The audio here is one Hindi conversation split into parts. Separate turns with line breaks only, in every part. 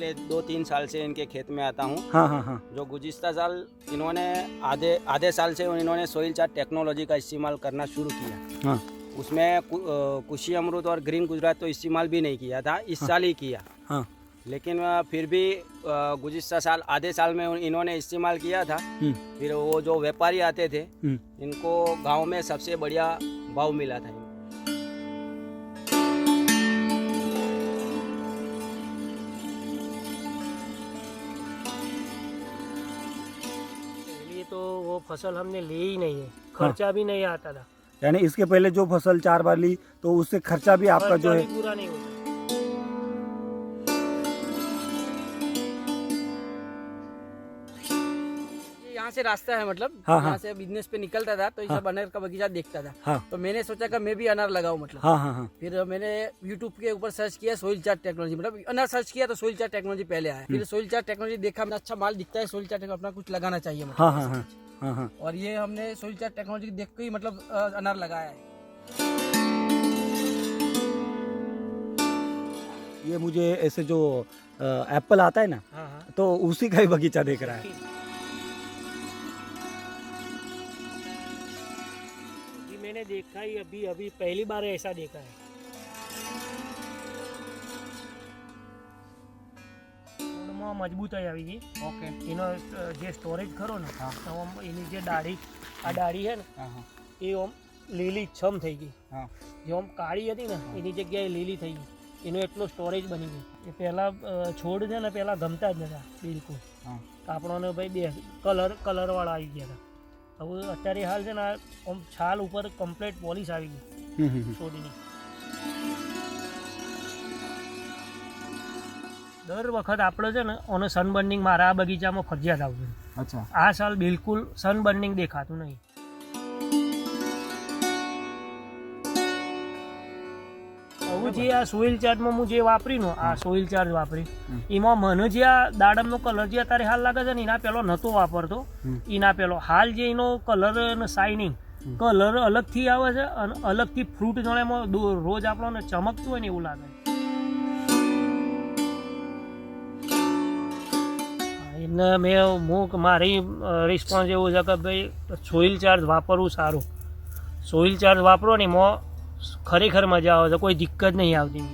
पिछले 2-3 साल से इनके खेत में आता हूँ।
हाँ हाँ हाँ।
जो गुज़िश्ता साल इन्होंने आधे साल से इन्होंने सोइल चार्ट टेक्नोलॉजी का इस्तेमाल करना शुरू किया।
हाँ
उसमें कुशी अमृत और ग्रीन गुजरात तो इस्तेमाल भी नहीं किया था, इस साल ही किया।
हाँ।
लेकिन फिर भी गुज़िश्ता साल आधे साल में इन्होंने इस्तेमाल किया था। फिर वो जो व्यापारी आते थे इनको गांव में सबसे बढ़िया भाव मिला था।
पहले तो वो फसल हमने ली ही नहीं है, खर्चा भी नहीं आता था।
यानी इसके पहले जो फसल 4 बार ली तो उससे खर्चा भी आपका जो
खर्चा
है
भी पूरा नहीं होता।
यहाँ से रास्ता है, मतलब
हाँ,
यहाँ
हाँ।
से बिजनेस पे निकलता था तो ये सब अनार का बगीचा देखता था।
हाँ
तो मैंने सोचा कि मैं भी अनार लगाऊं, मतलब।
हाँ हाँ हाँ।
फिर मैंने YouTube के ऊपर सर्च किया सोइल चार्ट टेक्नोलॉजी, मतलब अनार सर्च किया तो सोइल चार्ट टेक्नोलॉजी पहले आया। फिर सोइल चार्ट टेक्नोलॉजी देखा, अच्छा माल दिखता है, सोइल चार्ट अपना कुछ लगाना चाहिए, मतलब।
हाँ हाँ हाँ हाँ हाँ।
और ये हमने सोइल चार्ट टेक्नोलॉजी देख के ही मतलब अनार लगाया है।
ये मुझे ऐसे जो एप्पल आता है ना,
हाँ हाँ।
तो उसी का ही बगीचा देख रहा है।
अभी मैंने देखा ही अभी पहली बार ऐसा देखा है। થોડમાં મજબૂતાઈ આવી ગઈ।
ઓકે।
એનો જે સ્ટોરેજ ખરો ને,
હા।
તો આમ એની જે ડાળી છે ને,
हाँ हाँ
એ આમ લીલી છમ થઈ ગઈ।
हाँ।
જે આમ કાળી હતી ને એની જગ્યાએ લીલી થઈ ગઈ। એનો એટલો સ્ટોરેજ બની ગયો। એ પહેલા છોડ છે ને પહેલા ગમતા જ નતા બિલકુલ।
हाँ।
આપણને ભાઈ કલરવાળા આવી ગયા હતા। હવે અત્યારે હાલ છે ને આમ છાલ ઉપર કમ્પ્લીટ પોલિશ આવી ગઈ છોડની। દર વખત આપણે છે ને ઓને સનબર્નિંગ મારા આ બગીચામાં ફરજિયાત આવતું।
अच्छा।
આ સાલ બિલકુલ સનબર્નિંગ દેખાતું નહીં। હવે જે આ સોઇલ ચાર્જમાં હું જે વાપરીનો આ સોઇલ ચાર્જ વાપરી એમાં મને જે આ દાડમનો કલર જે અત્યારે હાલ લાગે છે ને એના પહેલો નહોતો વાપરતો। એના પહેલો હાલ જે એનો કલર અને શાઇનિંગ કલર અલગથી આવે છે અને અલગથી ફ્રૂટ જાણે એમાં રોજ આપણને ચમકતું હોય ને એવું લાગે। એને મેં મારી રિસ્પોન્સ એવું છે કે ભાઈ સોઇલ ચાર્જ વાપરવું સારું। સોઇલ ચાર્જ વાપરો ને એમાં ખરેખર મજા આવે છે, કોઈ દિક્કત નહીં આવતી।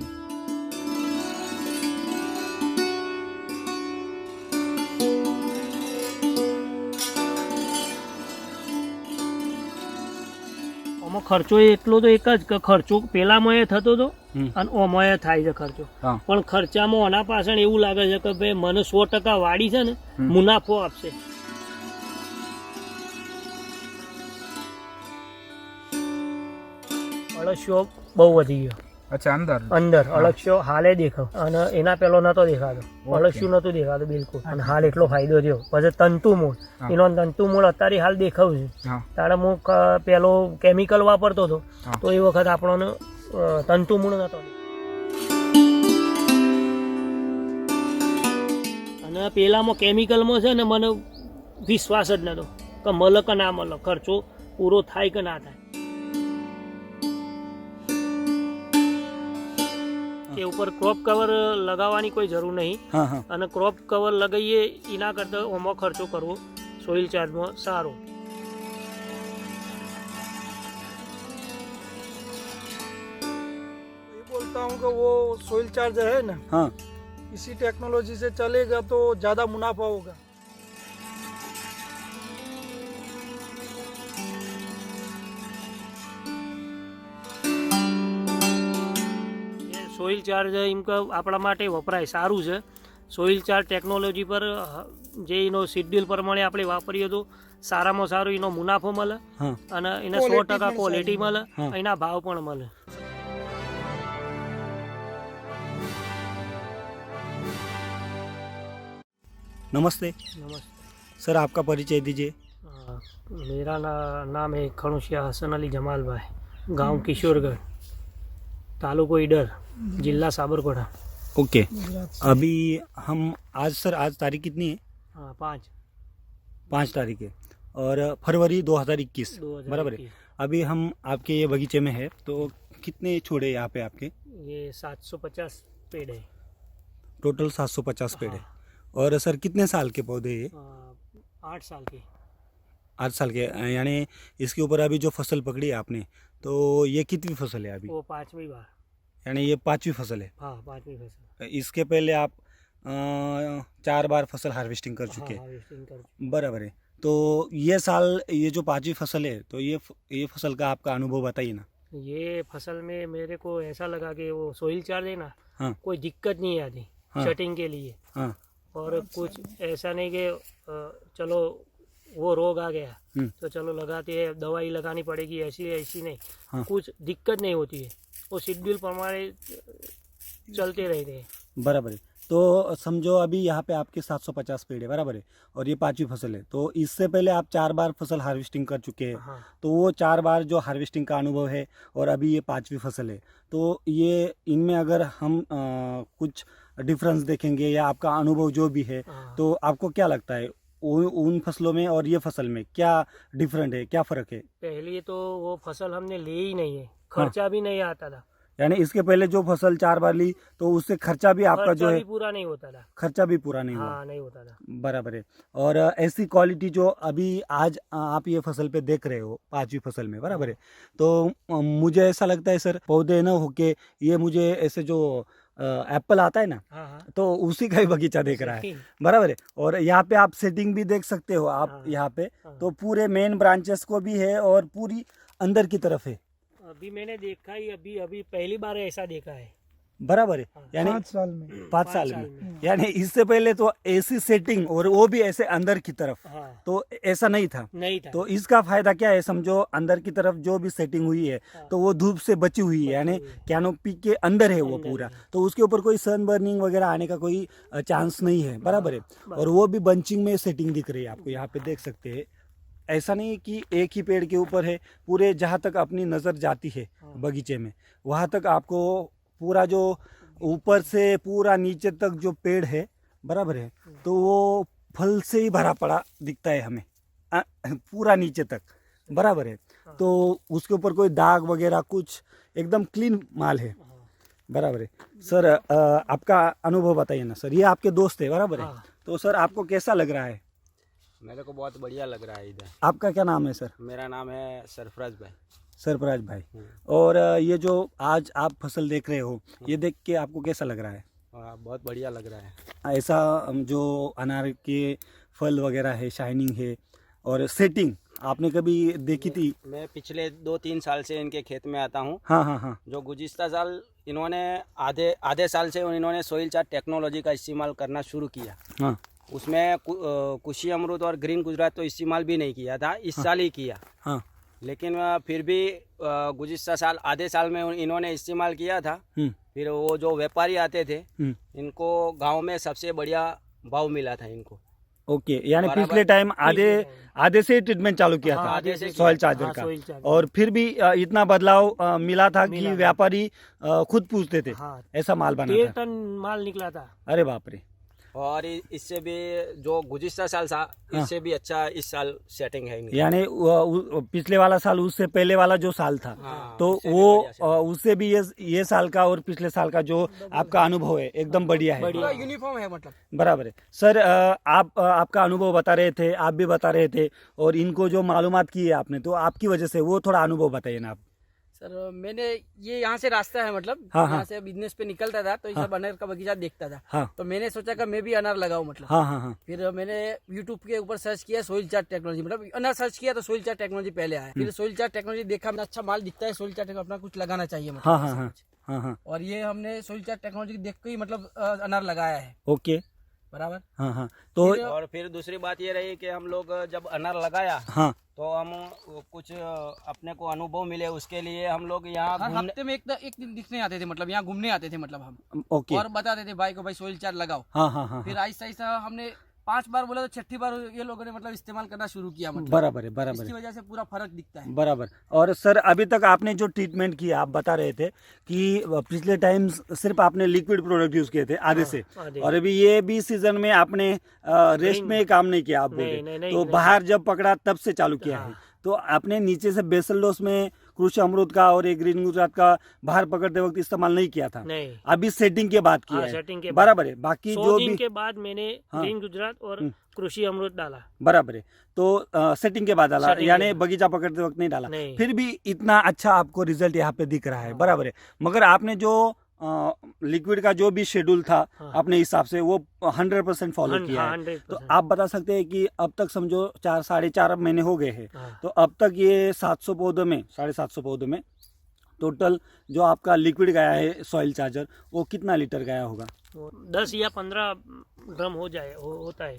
આમાં ખર્ચો એટલો તો એક જ કે ખર્ચો પેલામાં એ થતો હતો અને ઓમાં થાય છે ખર્ચો। પણ ખર્ચામાં આના પાછળ એવું લાગે છે કે ભાઈ મને 100% વાડી છે ને મુનાફો આપશે। અળસિયો બહુ વધી ગયો।
अच्छा।
અંદર અળસિયો હાલે દેખાવ અને એના પેલો નતો દેખાતો, અળસિયું નતું દેખાતું બિલકુલ। અને હાલ એટલો ફાયદો થયો। પછી તંતુમૂળ, એનો તંતુમૂળ અત્યારે હાલ દેખાવ છે। તારે હું પેલો કેમિકલ વાપરતો હતો તો એ વખત આપણને તંતુમૂળ નતો। અને પેલામાં કેમિકલમાં છે ને મને વિશ્વાસ જ નતો કે મળે કે ના મળે, ખર્ચો પૂરો થાય કે ના થાય। કે ઉપર ક્રોપ કવર લગાવવાની કોઈ જરૂર નહીં અને ક્રોપ કવર લગાવીએ એના કરતાં ઓમાં ખર્ચો કરવો સોઇલ ચાર્જમાં સારો।
ये बोलता हूँ कि वो सोइल चार्जर है ना,
हाँ।
इसी टेक्नोलॉजी से चलेगा तो ज़्यादा मुनाफा होगा।
સોઇલ ચાર્જ એમ કે આપણા માટે વપરાય સારું છે। સોઇલ ચાર્જ ટેકનોલોજી પર જે એનો શેડ્યુલ પ્રમાણે આપણે વાપરીએ તો સારામાં સારું એનો મુનાફો મળે અને એને 100% ક્વોલિટી મળે, એના ભાવ પણ મળે।
नमस्ते
नमस्ते
सर, आपका परिचय दीजिए।
मेरा नाम है खणुशिया हसन अली जमाल भाई, गांव किशोरगढ़, तालुको ईडर, जिला साबरकांठा।
ओके। अभी हम आज तारीख कितनी है? 5 तारीख है और फरवरी 2021 बराबर है। अभी हम आपके ये बगीचे में है, तो कितने छोड़े यहाँ पे आपके?
ये 750 पेड़ है।
टोटल 750 पेड़ है।
हाँ।
और सर कितने साल के पौधे ये?
8 साल के।
8 साल के, यानी इसके ऊपर अभी जो फसल पकड़ी है आपने, तो ये कितनी फसल है अभी?
वो 5वीं बार।
यानी ये 5वीं फसल है।
हाँ 5वीं फसल।
इसके पहले आप 4 बार फसल हार्वेस्टिंग कर चुके हैं।
हार्वेस्टिंग कर।
बराबर है। तो ये साल ये जो 5वीं फसल है, तो ये फसल का आपका अनुभव बताइए ना।
ये फसल में मेरे को ऐसा लगा कि वो सोइल चार्ज है ना,
हाँ
कोई दिक्कत नहीं आती
हाँ।
शटिंग के लिए।
हाँ
और कुछ ऐसा नहीं कि चलो वो रोग आ गया तो चलो लगाते हैं, दवाई लगानी पड़ेगी, ऐसी नहीं।
हाँ।
कुछ दिक्कत नहीं होती है, वो शेड्यूल प्रमाणे चलते रहते हैं।
बराबर है। तो समझो अभी यहाँ पे आपके 750 पेड़ है, बराबर है, और ये 5वीं फसल है। तो इससे पहले आप 4 बार फसल हार्वेस्टिंग कर चुके हैं।
हाँ।
तो वो 4 बार जो हार्वेस्टिंग का अनुभव है और अभी ये 5वीं फसल है, तो ये इनमें अगर हम कुछ डिफरेंस देखेंगे या आपका अनुभव जो भी है,
हाँ।
तो आपको क्या लगता है उन फसलों में और ये फसल में क्या डिफरेंट है, क्या फ़र्क है?
पहले तो वो फसल हमने ले ही नहीं है, खर्चा भी नहीं आता था।
यानी इसके पहले जो फसल 4 बार ली, तो उससे खर्चा भी आपका जो
खर्चा
है,
भी पूरा नहीं होता था।
खर्चा भी पूरा नहीं हुआ।
हाँ नहीं होता था।
बराबर है। और ऐसी क्वालिटी जो अभी आज आप ये फसल पे देख रहे हो 5वीं फसल में, बराबर है, तो मुझे ऐसा लगता है सर, पौधे न होके ये मुझे ऐसे जो एप्पल आता है ना,
हाँ हाँ।
तो उसी का ही बगीचा देख रहा है, बराबर है। और यहाँ पे आप सेटिंग भी देख सकते हो आप
हाँ।
यहाँ पे,
हाँ।
तो पूरे मेन ब्रांचेस को भी है और पूरी अंदर की तरफ है,
अभी मैंने देखा ही, अभी पहली बार ऐसा देखा है।
बराबर है।
हाँ।
यानी
5 साल में
5 साल में, यानी इससे पहले तो ऐसी सेटिंग और वो भी ऐसे अंदर की तरफ,
हाँ।
तो ऐसा नहीं था।
नहीं था।
तो इसका फायदा क्या है, समझो अंदर की तरफ जो भी सेटिंग हुई है,
हाँ।
तो वो धूप से बची हुई है, यानी
हुई है।
कैनोपी के अंदर है वो
अंदर
पूरा,
है।
तो उसके ऊपर कोई सन बर्निंग वगैरह आने का कोई चांस नहीं है, बराबर है।
बस।
और वो भी बंचिंग में सेटिंग दिख रही है आपको, यहाँ पे देख सकते हैं। ऐसा नहीं कि एक ही पेड़ के ऊपर है, पूरे जहाँ तक अपनी नज़र जाती है
हाँ।
बगीचे में, वहाँ तक आपको पूरा जो ऊपर से पूरा नीचे तक जो पेड़ है, बराबर है, तो वो फल से ही भरा पड़ा दिखता है हमें, पूरा नीचे तक, बराबर है। तो उसके ऊपर कोई दाग वगैरह कुछ, एकदम क्लीन माल है, बराबर है। सर आपका अनुभव बताइए ना सर, ये आपके दोस्त है, बराबर है,
हाँ।
तो सर आपको कैसा लग रहा है?
मेरे को बहुत बढ़िया लग रहा है इधर।
आपका क्या नाम है सर?
मेरा नाम है सरफराज भाई।
सरफराज भाई। और ये जो आज आप फसल देख रहे हो, ये देख के आपको कैसा लग रहा है?
बहुत बढ़िया लग रहा है।
ऐसा जो अनार के फल वगैरह है, शाइनिंग है और सेटिंग आपने कभी देखी थी?
मैं पिछले 2-3 साल से इनके खेत में आता हूँ।
हाँ हाँ हाँ।
जो गुज़िश्ता साल इन्होंने आधे साल से इन्होंने सोइल चार्ट टेक्नोलॉजी का इस्तेमाल करना शुरू किया।
हाँ।
उसमें कुशी अमरूद और ग्रीन गुजरात तो इस्तेमाल भी नहीं किया था, इस साल ही किया।
हाँ।
लेकिन फिर भी गुज़िश्ता साल आधे साल में इन्होंने इस्तेमाल किया था। फिर वो जो व्यापारी आते थे, इनको गांव में सबसे बढ़िया भाव मिला था इनको।
ओके, यानी पिछले टाइम आधे से ट्रीटमेंट चालू किया
हाँ,
था
आधे से
सॉइल
किया था,
चार्जर
हाँ,
का,
सॉइल चार्जर।
और फिर भी इतना बदलाव मिला था कि
मिला था।
व्यापारी खुद पूछते थे,
हाँ।
ऐसा माल बना
13
था।
टन माल निकला था।
अरे बाप रे।
और इससे भी जो गुज़िश्ता साल था, इससे भी अच्छा इस साल सेटिंग है इनकी।
यानी पिछले वाला साल उससे पहले वाला जो साल था,
हाँ,
तो
उससे भी
वो
बढ़िया सेटिंग।
उससे भी ये साल का और पिछले साल का जो आपका अनुभव है एकदम बढ़िया है।
बढ़िया।
यूनिफॉर्म है मतलब।
बराबर है सर। आपका अनुभव बता रहे थे, आप भी बता रहे थे, और इनको जो मालूमात की है आपने, तो आपकी वजह से वो थोड़ा अनुभव बताइए ना आप।
सर मैंने ये यहाँ से रास्ता है, मतलब
हाँ,
यहाँ
हाँ।
से बिजनेस पे निकलता था, तो ये सब अनार का बगीचा देखता था।
हाँ
तो मैंने सोचा कि मैं भी अनार लगाऊं, मतलब
हाँ हाँ हाँ।
फिर मैंने यूट्यूब के ऊपर सर्च किया सोइल चार्ट टेक्नोलॉजी, मतलब अनार सर्च किया तो सोइल चार्ट टेक्नोलॉजी पहले आया। फिर सोइल चार्ट टेक्नोलॉजी देखा, मतलब अच्छा माल दिखता है, सोइल चार्ट अपना कुछ लगाना चाहिए, मतलब
हाँ हाँ
ऐसा
हाँ
कुछ।
हाँ हाँ।
और ये हमने सोइल चार्ट टेक्नोलॉजी देख के ही मतलब अनार लगाया है,
ओके।
बराबर।
हाँ हाँ। तो
और फिर दूसरी बात ये रही कि हम लोग जब अनार लगाया,
हाँ
तो हम कुछ अपने को अनुभव मिले, उसके लिए हम लोग यहाँ
हाँ,
घूमने।
हफ्ते में एक दिन दिखने आते थे, मतलब यहाँ घूमने आते थे, मतलब हम
ओके।
और बताते थे भाई को, भाई सोइल चार्ट लगाओ।
हाँ हाँ हाँ
फिर आहिस्ता आहिस्ता हमने 5 बार बोला, तो 6ठी बार ये लोगों ने मतलब इस्तेमाल करना शुरू किया, मतलब
बराबर है, बराबर
इसकी
है,
वजह से पूरा फर्क दिखता है।
बराबर। और सर अभी तक आपने जो ट्रीटमेंट किया, आप बता रहे थे कि पिछले टाइम सिर्फ आपने लिक्विड प्रोडक्ट यूज किए थे आधे से,
आधे।
और अभी ये भी सीजन में आपने रेस्ट में काम नहीं किया, आप बोले
नहीं,
तो
नहीं।
बाहर जब पकड़ा तब से चालू किया है। तो आपने नीचे से बेसल डोज में कृषि अमृत का और ये ग्रीन गुजरात का बाहर पकड़ते वक्त इस्तेमाल नहीं किया था,
नहीं।
अभी सेटिंग के बाद किया
हाँ,
है,
सेटिंग के
बराबर है। बाकी
100
जो
दिन
भी
के बाद मैंने
हाँ।
ग्रीन गुजरात और कृषि अमृत डाला।
बराबर है, तो सेटिंग के बाद डाला,
सेटिंग के
यानी
बाद।
बगीचा पकड़ते वक्त नहीं डाला,
नहीं।
फिर भी इतना अच्छा आपको रिजल्ट यहाँ पे दिख रहा है, बराबर है। मगर आपने जो लिक्विड का जो भी शेड्यूल था
हाँ।
अपने हिसाब से वो 100% फॉलो किया है।
100%।
तो आप बता सकते हैं कि अब तक समझो 4-4.5 महीने हो गए हैं,
हाँ।
तो अब तक ये 700 पौधों में 750 पौधों में टोटल जो आपका लिक्विड गया है सॉइल चार्जर, वो कितना लीटर गया होगा?
10 या 15 ड्रम होता है।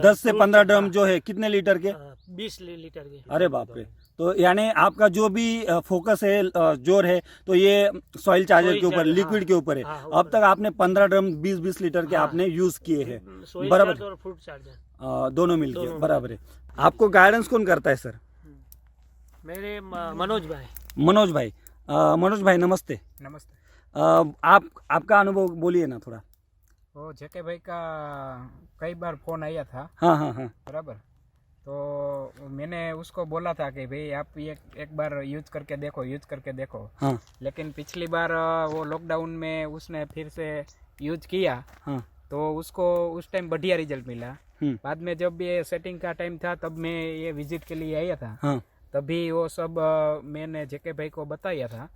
10 से 15 ड्रम जो है कितने लीटर के?
20 लीटर के।
अरे बाप रे, तो यानी आपका जो भी फोकस है, जोर है, तो ये सॉइल चार्जर के ऊपर,
चार्जर,
लिक्विड
हाँ,
के ऊपर है।
हाँ,
अब तक आपने 15 ड्रम 20-20 लीटर के
हाँ,
आपने यूज किए हैं,
सोइल
बराबर
चार्जर और फ्रूट चार्जर
दोनों मिलके,
दोनों
बराबर है। आपको गाइडेंस कौन करता है सर?
मेरे मनोज भाई।
मनोज भाई। मनोज भाई नमस्ते।
नमस्ते।
आप आपका अनुभव बोलिए ना थोड़ा।
वो जेके भाई का कई बार फोन आया था,
हाँ हाँ हाँ
बराबर, तो मैंने उसको बोला था कि भाई आप एक बार यूज करके देखो।
हाँ
लेकिन पिछली बार वो लॉकडाउन में उसने फिर से यूज किया,
हाँ
तो उसको उस टाइम बढ़िया रिजल्ट मिला।
हम्म,
बाद में जब ये सेटिंग का टाइम था तब मैं ये विजिट के लिए आया था,
हाँ
तभी वो सब मैंने जेके भाई को बताया था।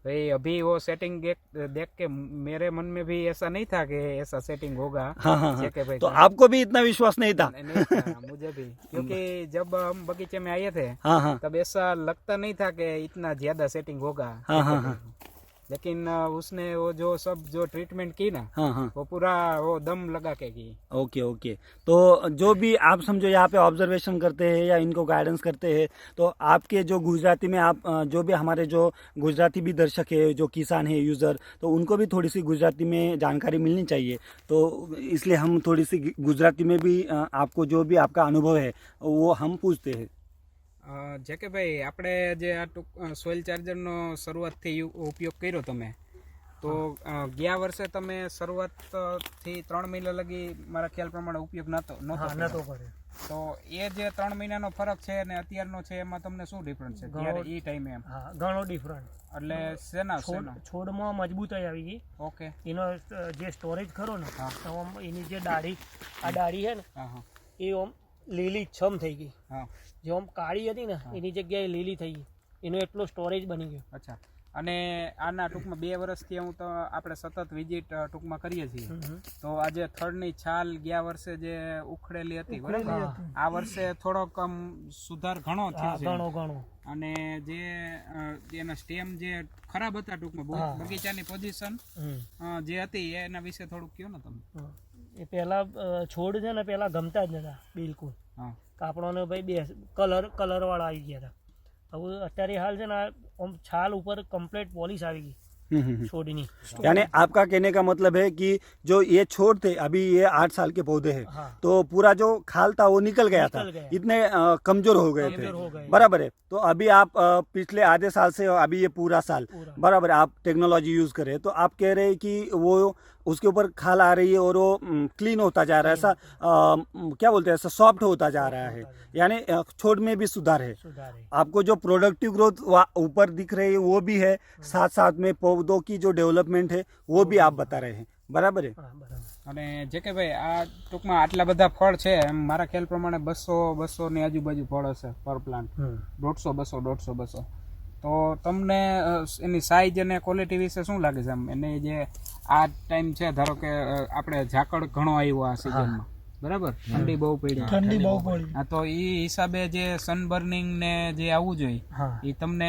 भाई अभी वो सेटिंग देख के मेरे मन में भी ऐसा नहीं था कि ऐसा सेटिंग होगा।
हाँ हाँ हाँ।
जेके भाई
तो
का।
आपको भी इतना विश्वास नहीं था?
नहीं था मुझे भी, क्योंकि जब हम बगीचे में आए थे
हाँ हाँ
तब ऐसा लगता नहीं था कि इतना ज्यादा सेटिंग होगा।
हाँ हाँ हाँ
लेकिन उसने वो जो ट्रीटमेंट की ना,
हाँ हाँ।
वो पूरा वो दम लगा के की।
ओके ओके, तो जो भी आप समझो यहाँ पे ऑब्जर्वेशन करते हैं या इनको गाइडेंस करते हैं, तो आपके जो गुजराती में आप जो भी हमारे जो गुजराती भी दर्शक है, जो किसान है, यूज़र, तो उनको भी थोड़ी सी गुजराती में जानकारी मिलनी चाहिए। तो इसलिए हम थोड़ी सी गुजराती में भी आपको जो भी आपका अनुभव है वो हम पूछते हैं।
જેકે ભાઈ આપણે જે આ સોઇલ ચાર્જરનો શરૂઆતથી ઉપયોગ કર્યો તમે, તો ગયા વર્ષે તમે શરૂઆતથી 3 મહિના લગી મારા ખ્યાલ પ્રમાણે ઉપયોગ નહોતો કર્યો. તો એ જે 3 મહિનાનો ફરક છે અને અત્યારનો છે એમાં તમને શું ડિફરન્સ છે ત્યારે એ ટાઈમે? એમ
હા, ઘણો ડિફરન્ટ.
એટલે શેના
છોડમાં મજબૂતાઈ આવી ગઈ.
ઓકે.
એનો જે સ્ટોરેજ ખરો ને, તો આમ એની જે ડાળી, આ ડાળી છે ને,
હા હા,
એ આમ લીલી છમ થઈ ગઈ.
હા,
જે આમ કાળી હતી ને એની જગ્યાએ લીલી થઈ ગઈ. એનો એટલો સ્ટોરેજ બની ગયો.
અચ્છા. અને આના ટૂંકમાં 2 વર્ષથી હું તો આપણે સતત વિઝિટ ટૂંકમાં કરીએ છીએ, તો આજે થડની છાલ ગયા વર્ષે જે ઉખડેલી હતી, બરાબર, આ વર્ષે થોડોક સુધાર ઘણો થયો છે.
ઘણો.
અને જે એના સ્ટેમ જે ખરાબ હતા ટૂંકમાં, બગીચાની પોઝિશન જે હતી એના વિશે થોડુંક કહો ને તમે.
એ પહેલા છોડ છે ને પહેલા ગમતા જ નતા બિલકુલ.
હા,
કાપડોને ભાઈ કલર વાળા આવી ગયા હતા. હવે અત્યારે હાલ છે ને આમ છાલ ઉપર કમ્પ્લીટ પોલિશ આવી ગઈ છોડની.
यानी आपका कहने का मतलब है कि जो ये छोड़ थे, अभी ये 8 साल के पौधे हैं,
हाँ।
तो पूरा जो खाल था वो निकल गया था, इतने कमजोर हो गए थे, बराबर है। तो अभी आप पिछले आधे साल से अभी ये पूरा साल, बराबर है, आप टेक्नोलॉजी यूज करें, तो आप कह रहे हैं कि वो उसके ऊपर खाल आ रही है और वो क्लीन होता जा रहा है, ऐसा क्या बोलते हैं, ऐसा सॉफ्ट होता जा रहा है, यानी छोड़ में भी सुधार है। आपको जो प्रोडक्टिव ग्रोथ ऊपर दिख रही है वो भी है, साथ साथ में पौधों की जो डेवलपमेंट है वो भी आप बता रहे हैं, बराबर है।
અને જે કે ભાઈ આ ટૂંકમાં આટલા બધા ફળ છે, એમ મારા ખ્યાલ પ્રમાણે 200 ની આજુબાજુ ફળ હશે પર પ્લાન્ટ, 150-200. તો તમને એની સાઈઝ અને ક્વોલિટી વિશે શું લાગે છે? એમ એને જે આ ટાઈમ છે, ધારો કે આપણે ઝાકળ ઘણો આવ્યો આ સિઝનમાં, બરાબર, ઠંડી બહુ પડી, હા, તો એ હિસાબે જે સનબર્નિંગ ને જે આવવું જોઈએ, એ તમને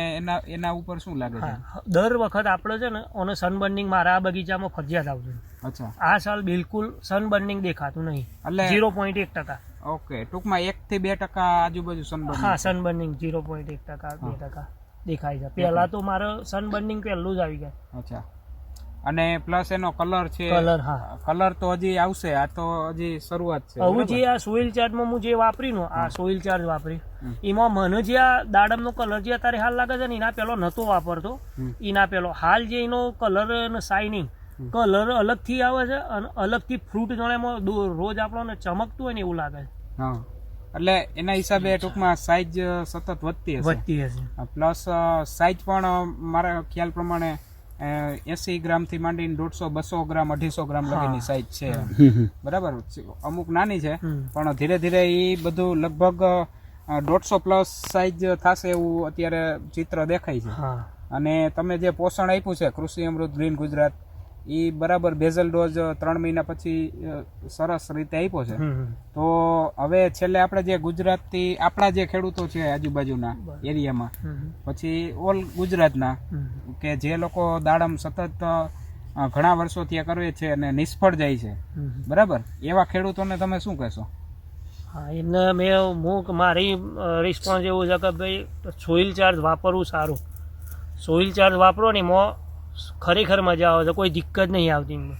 એના ઉપર શું લાગે છે?
દર વખત આપણે છે ને અને સનબર્નિંગ મારા બગીચામાં ફરજિયાત આવતું.
અચ્છા.
આ સાલ બિલકુલ સનબર્નિંગ દેખાતું નહીં,
એટલે
0.1%.
ઓકે, ટૂંકમાં 1 થી 2% આજુબાજુ સનબર્નિંગ.
હા, સનબર્નિંગ 0.1%, 2% દેખાય છે. પહેલા તો મારે સનબર્નિંગ પહેલું જ આવી ગયા.
અચ્છા. અને પ્લસ એનો કલર છે,
કલર, હા,
કલર તો હજી આવશે, આ તો હજી શરૂઆત છે.
હવે જે આ સોઇલ ચાર્જમાં હું જે વાપરીનો, આ સોઇલ ચાર્જ વાપરી, એમાં મને જે આ દાડમનો કલર જે અત્યારે હાલ લાગે છે ને, એના પેલો નતો વાપરતો. એના પેલો હાલ જે એનો કલર અને શાઇનિંગ કલર અલગથી આવે છે અને અલગથી ફ્રૂટ જાણે રોજ આપણને ચમકતું હોય ને એવું લાગે છે.
હા, એટલે એના હિસાબે ટૂંકમાં સાઈઝ સતત વધતી હશે
વધતી હશે.
પ્લસ સાઈઝ પણ મારા ખ્યાલ પ્રમાણે 80 ગ્રામથી માંડીને 150 200 ગ્રામ 250 ગ્રામ લગીની સાઈઝ છે, બરાબર. અમુક નાની છે પણ ધીરે ધીરે એ બધું લગભગ 150 પ્લસ સાઈઝ થશે એવું અત્યારે ચિત્ર દેખાય છે.
હા.
અને તમે જે પોષણ આપ્યું છે કૃષિ અમૃત ગ્રીન ગુજરાત, એ બરાબર બેઝલ ડોઝ 3 મહિના પછી સરસ રીતે આપ્યો છે. તો હવે છેલ્લે આપણે જે ગુજરાતથી આપણા જે ખેડૂતો છે આજુબાજુના એરિયામાં, પછી ઓલ ગુજરાતના કે જે લોકો દાડમ સતત ઘણા વર્ષો ત્યાં કરે છે અને નિષ્ફળ જાય છે, બરાબર, એવા ખેડૂતોને તમે શું કહેશો?
હા, એમને મારી રિસ્પોન્સ એવું છે કે ભાઈ સોઇલ ચાર્જ વાપરવું સારું. સોઇલ ચાર્જ વાપરો ને એમાં ખરેખર મજા આવે છે, કોઈ દિક્કત નહીં આવતી એમાં.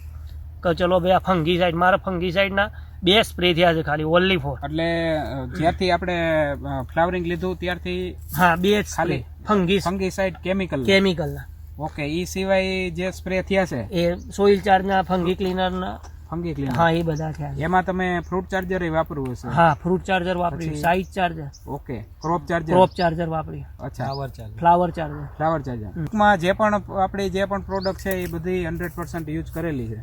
કે ચલો ભાઈ આ ફંગીસાઇડ, મારા ફંગીસાઇડના 2 સ્પ્રે થયા છે ખાલી, ઓનલી ફોર.
એટલે જ્યારથી આપણે ફ્લાવરિંગ લીધું ત્યારથી?
હા, 2 ખાલી
ફંગીસાઇડ
કેમિકલના.
ઓકે, એ સિવાય જે સ્પ્રે થયા છે
એ સોઇલ ચાર્જના, ફંગી ક્લીનરના,
ફંગી ક્લીનર,
હા, એ બધા થયા છે.
એમાં તમે ફ્રૂટ ચાર્જર વાપરવું હશે?
હા, ફ્રૂટ ચાર્જર વાપરી, size charger,
okay, crop charger
વાપરી.
અચ્છા,
ફ્લાવર ચાર્જર.
ટૂંકમાં જે પણ આપણી જે પણ પ્રોડક્ટ છે એ બધી 100% યુઝ કરેલી છે,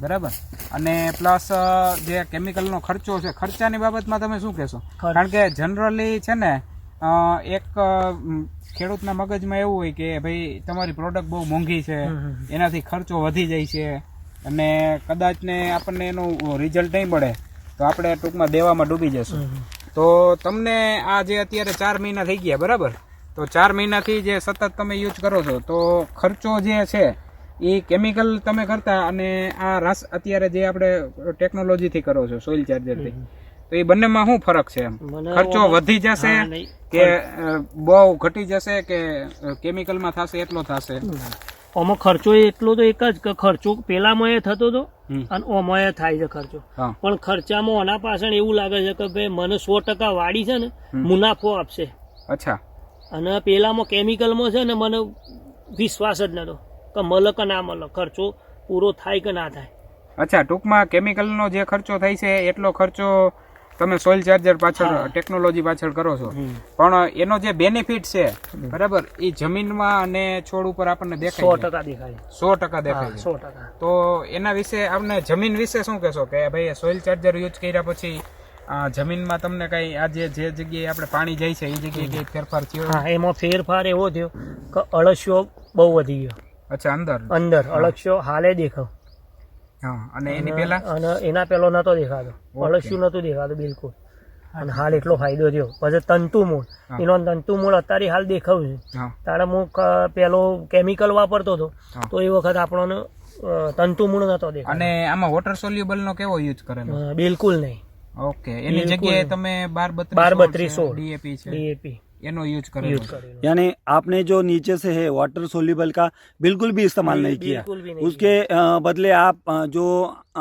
બરાબર. અને પ્લસ જે કેમિકલનો ખર્ચો છે, ખર્ચાની બાબતમાં તમે શું કહેશો? કારણ કે જનરલી છે ને એક ખેડૂતના મગજમાં એવું હોય કે ભાઈ તમારી પ્રોડક્ટ બહુ મોંઘી છે, એનાથી ખર્ચો વધી જાય છે અને કદાચ ને આપણને એનું રિઝલ્ટ નહીં મળે તો આપણે ટૂંકમાં દેવામાં ડૂબી જશું. તો તમને આ જે અત્યારે 4 મહિના થઈ ગયા, બરાબર, તો 4 મહિનાથી જે સતત તમે યુઝ કરો છો, તો ખર્ચો જે છે એ કેમિકલ તમે કરતા અને આ રસ અત્યારે જે આપણે ટેકનોલોજીથી કરો છો સોઇલ ચાર્જરથી, તો એ બંનેમાં શું ફરક છે? ખર્ચો વધી જશે કે બહુ ઘટી જશે કે કેમિકલમાં થશે એટલો થશે?
આમાં ખર્ચો એટલો તો એક જ કે ખર્ચો પેલામાં એ થતો હતો અને ઓમાં એ થાય છે ખર્ચો. પણ ખર્ચામાં આના પાછળ એવું લાગે છે કે ભાઈ મને 100% વાડી છે ને મુનાફો આપશે.
અચ્છા.
અને પેલામાં કેમિકલમાં છે ને મને વિશ્વાસ જ નતો કે મળે કે ના મળે, ખર્ચો પૂરો થાય કે ના થાય.
અચ્છા, ટૂંકમાં કેમિકલનો જે ખર્ચો થાય છે એટલો ખર્ચો તમે સોઇલ ચાર્જર પાછળ ટેકનોલોજી પાછળ કરો છો, પણ એનો જે બેનિફિટ છે, બરાબર, એ જમીનમાં અને છોડ ઉપર આપણને દેખાય
100% દેખાય.
100% દેખાય
100%.
તો એના વિશે આપણે જમીન વિશે શું કહેશો કે ભાઈ સોઇલ ચાર્જર યુઝ કર્યા પછી જમીનમાં તમને કઈ આ જે જગ્યાએ આપણે પાણી જાય છે એ જગ્યાએ કઈ ફેરફાર થયો?
હા, એમાં ફેરફાર એવો થયો કે અળસિયો બહુ વધી ગયો.
અચ્છા,
અંદર અળસિયો હાલે દેખાવ.
હા, અને એની પહેલા? અને
એના પહેલો નતો દેખાતો, અળસિયું નતું દેખાતું બિલકુલ. અને હાલ એટલો ફાયદો થયો. પછી તંતુમૂળ, એનો તંતુમૂળ અત્યારે હાલ દેખાવું છે. તારે હું પેલો કેમિકલ વાપરતો હતો તો એ વખત આપણને તંતુમૂળ નતો દેખાતો.
અને આમાં વોટર સોલ્યુબલ નો કેવો યુઝ કરેલો?
બિલકુલ નહીં.
ઓકે, એની જગ્યાએ તમે
12-32
DAP છે,
DAP
एनो यूज करें,
यानी आपने जो नीचे से है वाटर सोल्यूबल का बिल्कुल भी इस्तेमाल नहीं किया, उसके बदले आप जो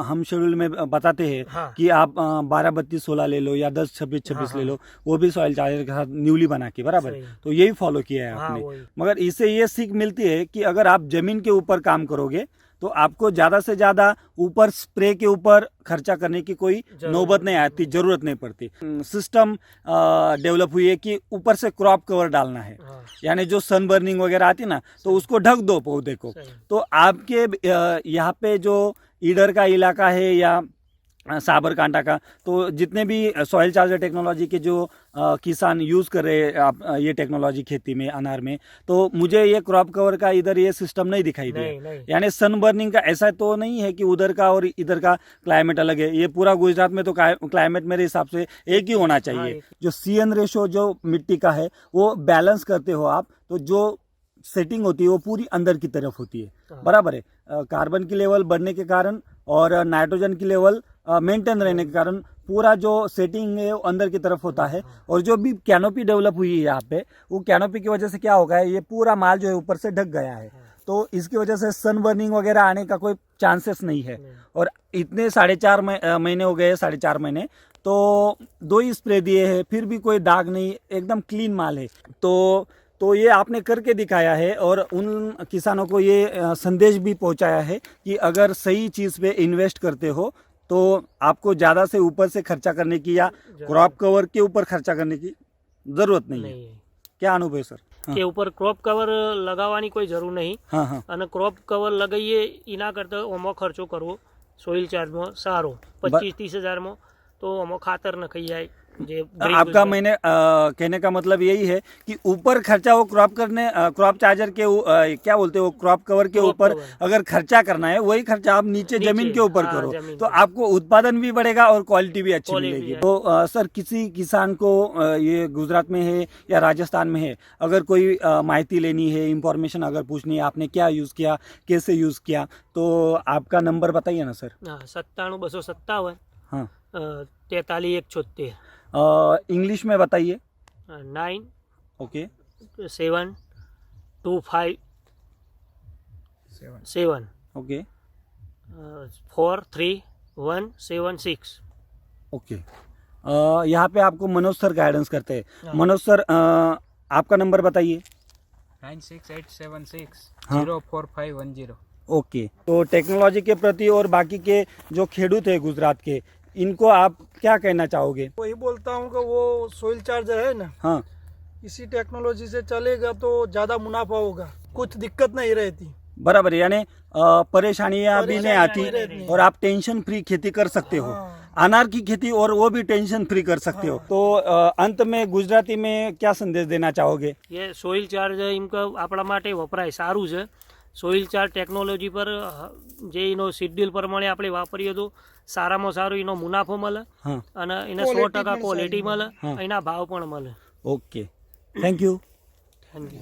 हम शेड्यूल में बताते हैं कि आप 12-32-16 ले लो या 10-26-26 ले लो, वो भी सॉइल चार्जर के साथ न्यूली बना के, बराबर, तो यही फॉलो किया है आपने। मगर इससे ये सीख मिलती है कि अगर आप जमीन के ऊपर काम करोगे तो आपको ज्यादा से ज्यादा ऊपर स्प्रे के ऊपर खर्चा करने की कोई नौबत नहीं आती, जरूरत नहीं पड़ती। सिस्टम डेवलप हुई है कि ऊपर से क्रॉप कवर डालना है, यानी जो सन बर्निंग वगैरह आती ना तो उसको ढक दो पौधे को। तो आपके यहाँ पे जो ईडर का इलाका है या साबरकांठा का, तो जितने भी सॉइल चार्जर टेक्नोलॉजी के जो किसान यूज़ कर रहे हैं ये टेक्नोलॉजी खेती में, अनार में, तो मुझे ये क्रॉप कवर का इधर ये सिस्टम नहीं दिखाई दिया। यानी सन बर्निंग का ऐसा तो नहीं है कि उधर का और इधर का क्लाइमेट अलग है। ये पूरा गुजरात में तो क्लाइमेट मेरे हिसाब से एक ही होना चाहिए। जो CN रेशो जो मिट्टी का है वो बैलेंस करते हो आप, तो जो सेटिंग होती है वो पूरी अंदर की तरफ होती है, बराबर है। कार्बन की लेवल बढ़ने के कारण और नाइट्रोजन की लेवल मेंटेन रहने के कारण पूरा जो सेटिंग है वो अंदर की तरफ होता है। और जो भी कैनोपी डेवलप हुई है यहाँ पे, वो कैनोपी की वजह से क्या हो गया है, ये पूरा माल जो है ऊपर से ढक गया है, तो इसकी वजह से सन बर्निंग वगैरह आने का कोई चांसेस नहीं है। और इतने 4.5 महीने हो गए, 4.5 महीने, तो 2 ही स्प्रे दिए हैं, फिर भी कोई दाग नहीं, एकदम क्लीन माल है। तो ये आपने करके दिखाया है और उन किसानों को ये संदेश भी पहुंचाया है कि अगर सही चीज़ पे इन्वेस्ट करते हो तो आपको ज़्यादा से ऊपर से खर्चा करने की या क्रॉप कवर के ऊपर खर्चा करने की ज़रूरत नहीं है।
નહીં
क्या अनुभव है सर? हाँ
કે ઉપર ક્રોપ કવર લગાવવાની કોઈ જરૂર નહીં
हाँ हाँ
અને ક્રોપ કવર લગાવીએ એના કરતાં ઓમાં ખર્ચો કરવો સોઇલ ચાર્જમાં સારો 25-30 હજારમાં તો આમાં ખાતર નખાઈ જાય જે green
आपका
ગુજરાત-
मैंने कहने का मतलब यही है कि ऊपर खर्चा वो क्रॉप चार्जर के क्या बोलते हैं वो क्रॉप कवर के
Crop
ऊपर
cover।
अगर खर्चा करना है वही खर्चा आप नीचे जमीन के ऊपर
हाँ,
करो
जमीन
तो
पे।
आपको उत्पादन भी बढ़ेगा और क्वालिटी भी अच्छी
Quality
मिलेगी।
है।
तो सर किसी किसान को ये गुजरात में है या राजस्थान में है, अगर कोई माहिती लेनी है, इंफॉर्मेशन अगर पूछनी है, आपने क्या यूज़ किया, कैसे यूज़ किया, तो आपका नंबर बताइए ना सर।
હા 97-257
हाँ
43-176
इंग्लिश में बताइए।
9
ओके
7 2 5 7
ओके
4 3 1 7 6
ओके यहाँ पे आपको मनोज सर गाइडेंस करते हैं।
हाँ।
मनोज सर आपका नंबर बताइए।
9687604510।
ओके तो टेक्नोलॉजी के प्रति और बाकी के जो खेडूत है गुजरात के, इनको आप क्या कहना चाहोगे?
वही बोलता हूँ कि वो सोइल चार्जर है ना,
हाँ
इसी टेक्नोलॉजी से चलेगा तो ज़्यादा मुनाफा होगा, कुछ दिक्कत नहीं रहती।
बराबर है, यानी परेशानियां भी नहीं आती
नहीं रहती।
और आप टेंशन फ्री खेती कर सकते हो।
हाँ।
अनार की खेती और वो भी टेंशन फ्री कर सकते हो। तो अंत में गुजराती में क्या संदेश देना चाहोगे?
ये સોઇલ ચાર્જ એમ કે આપણા માટે વપરાય સારું છે। સોઇલ ચાર્જ ટેકનોલોજી પર જે એનો શેડ્યુલ પ્રમાણે આપણે વાપરીએ તો સારામાં સારું એનો મુનાફો મળે
हाँ
અને એને 100% ક્વોલિટી મળે,
હા.
એના ભાવ પણ મળે।
Okay thank you.
Thank you.